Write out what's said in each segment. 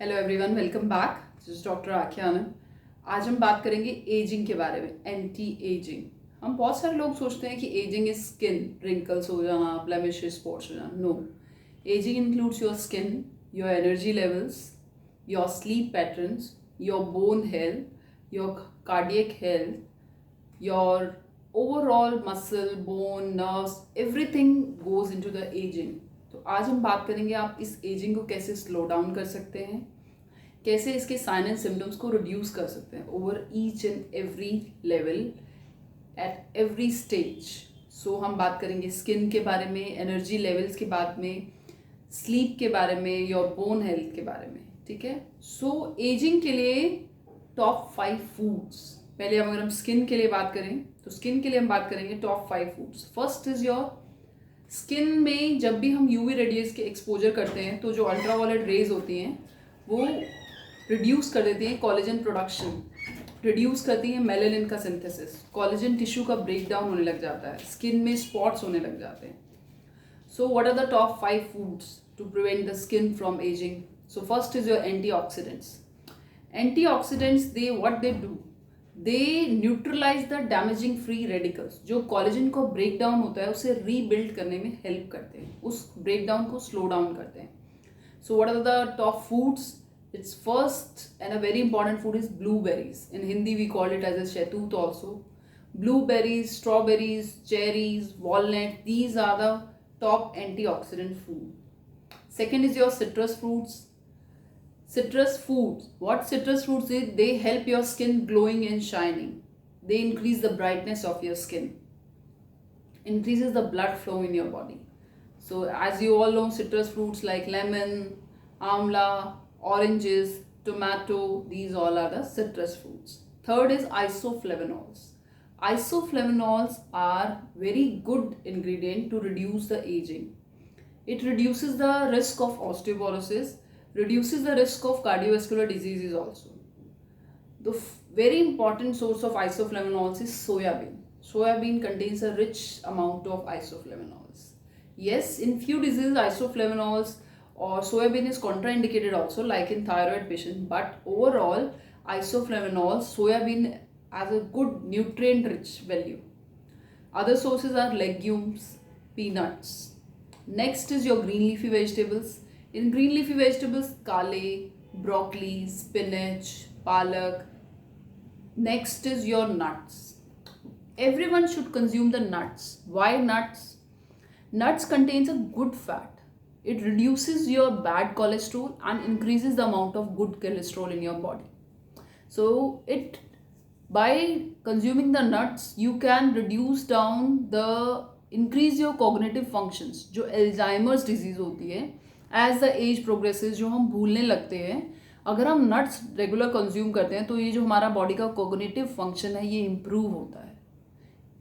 Hello everyone, welcome back. This is doctor आख्या आनंद। आज हम बात करेंगे एजिंग के बारे में, एंटी एजिंग। हम बहुत सारे लोग सोचते हैं कि एजिंग इज स्किन, रिंकल्स हो जाना, ब्लेमिशेस, स्पॉट्स हो जाना। No, ageing includes your skin, your energy levels, your sleep patterns, your bone health, your cardiac health, your overall muscle, bone, nerves, everything goes into the aging। तो आज हम बात करेंगे आप इस एजिंग को कैसे स्लो डाउन कर सकते हैं, कैसे इसके साइन एंड सिम्टम्स को रिड्यूस कर सकते हैं over each and every level at every stage. So हम बात करेंगे स्किन के बारे में, एनर्जी लेवल्स के बारे में, स्लीप के बारे में, योर बोन हेल्थ के बारे में। ठीक है। सो एजिंग के लिए टॉप 5 फूड्स। पहले अगर हम स्किन के लिए बात करें तो स्किन के लिए हम बात करेंगे top 5 foods. First is your skin में जब भी हम यूवी रेडियस के एक्सपोजर करते हैं तो जो अल्ट्रावायलेट रेज होती हैं वो रिड्यूस कर देती हैं कोलेजन प्रोडक्शन, रिड्यूस करती हैं मेलानिन का सिंथेसिस, कोलेजन टिश्यू का ब्रेक डाउन होने लग जाता है, स्किन में स्पॉट्स होने लग जाते हैं। So what are the top 5 foods to prevent the skin from ageing? So first is your antioxidants. Antioxidants they do, they neutralise the damaging free radicals. जो कॉलेजन को ब्रेक डाउन होता है उसे रीबिल्ड करने में हेल्प करते हैं, उस ब्रेक डाउन को स्लो डाउन करते हैं। So what are the top foods? It's first and a very important food is blueberries. In Hindi we call it as a शहतूत also. Blueberries, strawberries, cherries, walnut, these are the top antioxidant food. Second is your citrus fruits. Citrus foods. What citrus fruits is? They help your skin glowing and shining. They increase the brightness of your skin. Increases the blood flow in your body. So as you all know, citrus fruits like lemon, amla, oranges, tomato, these all are the citrus fruits. Third is isoflavonols. Isoflavonols are very good ingredient to reduce the aging. It reduces the risk of osteoporosis, reduces the risk of cardiovascular diseases also. The very important source of isoflavonols is soya bean. Soya bean contains a rich amount of isoflavonols. Yes, in few diseases isoflavonols or soya bean is contraindicated also, like in thyroid patient, but overall isoflavonols, soya bean has a good nutrient rich value. Other sources are legumes, peanuts. Next is your green leafy vegetables. In green leafy vegetables, kale, broccoli, spinach, palak. Next is your nuts. Everyone should consume the nuts. Why nuts? Nuts contains a good fat. It reduces your bad cholesterol and increases the amount of good cholesterol in your body. So by consuming the nuts, you can reduce down increase your cognitive functions. जो Alzheimer's disease होती है, as the age progresses, जो हम भूलने लगते हैं, अगर हम नट्स रेगुलर कंज्यूम करते हैं तो ये जो हमारा बॉडी का कॉग्निटिव फंक्शन है ये इम्प्रूव होता है।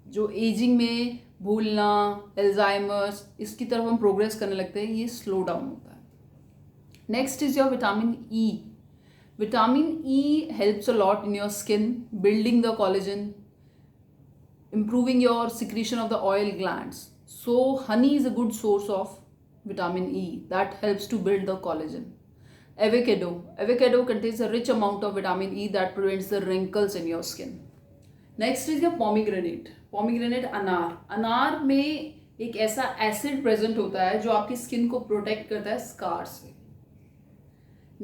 जो एजिंग में भूलना, एल्जाइमर्स, इसकी तरफ हम प्रोग्रेस करने लगते हैं, ये स्लो डाउन होता है। Next is your vitamin E. Vitamin E helps a lot in your skin, building the collagen, improving your secretion of the oil glands. So honey is a good source of vitamin E that helps to build the collagen. Avocado contains a rich amount of vitamin E that prevents the wrinkles in your skin. Next is your pomegranate. अनार में एक ऐसा acid present होता है जो आपकी skin को protect करता है स्कार से।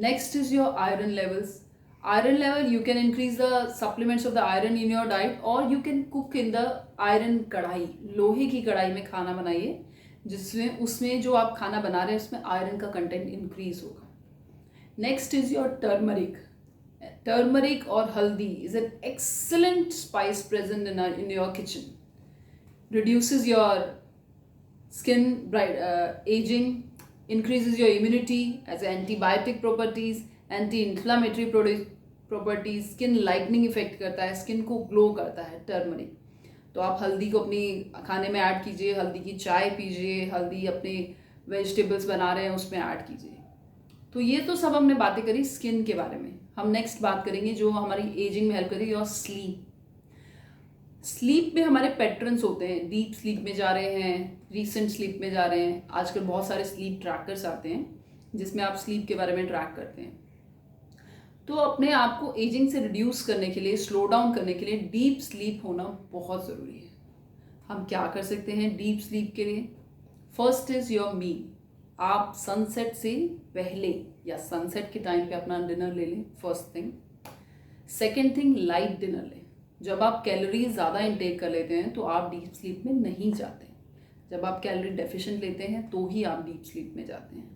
Next is your iron levels. Iron level, you can increase the supplements of the iron in your diet, or you can cook in the iron कढ़ाई। लोहे की कढ़ाई में खाना बनाइए जिसमें उसमें जो आप खाना बना रहे हैं उसमें आयरन का कंटेंट इंक्रीज होगा। Next is your turmeric. Turmeric और हल्दी is an excellent spice present in your kitchen. Reduces your skin aging, increases your immunity, as antibiotic properties, anti-inflammatory properties, skin lightening effect करता है, skin को glow करता है turmeric. तो आप हल्दी को अपनी खाने में ऐड कीजिए, हल्दी की चाय पीजिए, हल्दी अपने वेजिटेबल्स बना रहे हैं उसमें ऐड कीजिए। तो ये तो सब हमने बातें करी स्किन के बारे में। हम नेक्स्ट बात करेंगे जो हमारी एजिंग में हेल्प करेगी, और स्लीप। स्लीप में हमारे पैटर्न्स होते हैं, डीप स्लीप में जा रहे हैं, रीसेंट स्लीप में जा रहे हैं। आजकल बहुत सारे स्लीप ट्रैकर्स आते हैं जिसमें आप स्लीप के बारे में ट्रैक करते हैं। तो अपने आप को एजिंग से रिड्यूस करने के लिए, स्लो डाउन करने के लिए डीप स्लीप होना बहुत ज़रूरी है। हम क्या कर सकते हैं डीप स्लीप के लिए? First is your meal. आप सनसेट से पहले या सनसेट के टाइम पे अपना डिनर ले लें, first thing. Second thing, light dinner लें। जब आप कैलोरीज ज़्यादा इंटेक कर लेते हैं तो आप डीप स्लीप में नहीं जाते। जब आप कैलोरी डेफिशिएंट लेते हैं तो ही आप डीप स्लीप में जाते हैं।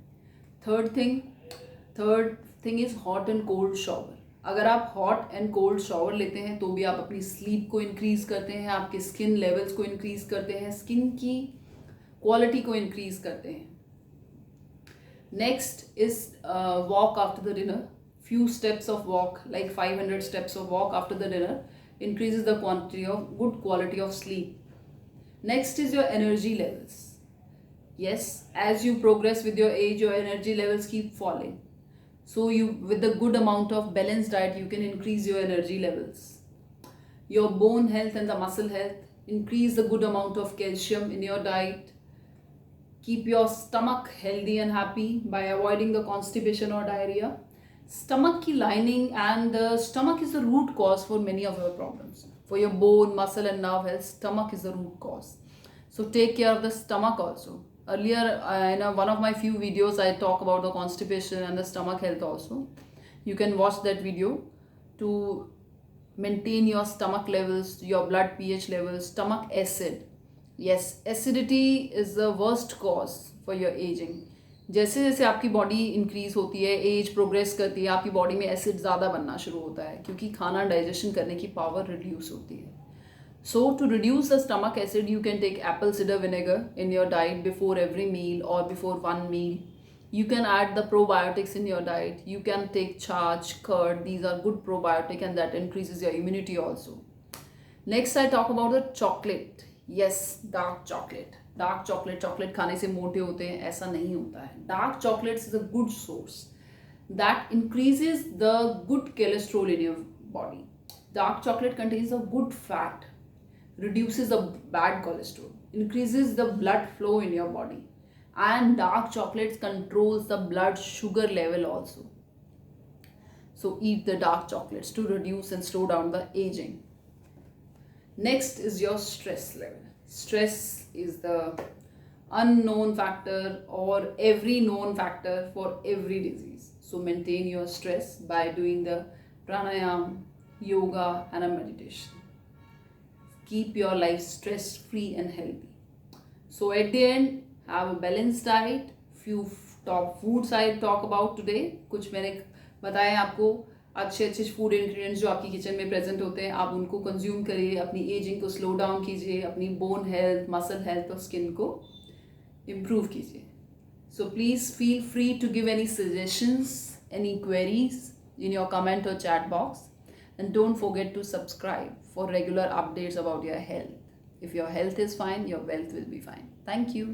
Third thing is hot and cold shower. अगर आप हॉट एंड कोल्ड शॉवर लेते हैं तो भी आप अपनी स्लीप को इंक्रीज़ करते हैं, आपके स्किन लेवल्स को इंक्रीज़ करते हैं, स्किन की क्वालिटी को इंक्रीज़ करते हैं। Next is walk after the dinner. Few steps of walk, like 500 steps of walk after the dinner, increases the good quality of sleep. Next is your energy levels. Yes, as you progress with your age, your energy levels keep falling. So with the good amount of balanced diet, you can increase your energy levels. Your bone health and the muscle health, increase the good amount of calcium in your diet. Keep your stomach healthy and happy by avoiding the constipation or diarrhea. Stomach ki lining, and the stomach is the root cause for many of your problems. For your bone, muscle and nerve health, stomach is the root cause. So take care of the stomach also. Earlier in one of my few videos I talk about the constipation and the stomach health also. You can watch that video to maintain your stomach levels, your blood pH levels, stomach acid. Yes, acidity is the worst cause for your aging. जैसे जैसे आपकी body increase होती है, as progress करती है, आपकी body में acid ज़्यादा बनना शुरू होता है क्योंकि खाना डाइजेशन करने की पावर रिड्यूस होती है. So to reduce the stomach acid you can take apple cider vinegar in your diet before every meal और before one meal. You can add the probiotics in your diet. You can take charge, curd. These are good probiotic and that increases your immunity also. Next I talk about the chocolate. Yes, dark chocolate. Dark chocolate खाने से मोटे होते हैं, ऐसा नहीं होता है. Dark chocolates is a good source that increases the good cholesterol in your body. Dark chocolate contains a good fat, reduces the bad cholesterol, increases the blood flow in your body, and dark chocolates controls the blood sugar level also. So eat the dark chocolates to reduce and slow down the aging. Next is your stress level. Stress is the unknown factor or every known factor for every disease. So maintain your stress by doing the pranayam, yoga and a meditation. Keep your life stress free and healthy. So at the end, have a balanced diet. Few top foods I talk about today. कुछ मैंने बताया आपको. अच्छे food ingredients जो आपकी kitchen में present होते हैं, आप उनको कंज्यूम करिए, अपनी एजिंग को स्लो डाउन कीजिए, अपनी बोन हेल्थ, मसल हेल्थ और स्किन को इम्प्रूव कीजिए. So please feel free to give any suggestions, any queries in your comment और chat box, and don't forget to subscribe for regular updates about your health. If your health is fine, your wealth will be fine. Thank you.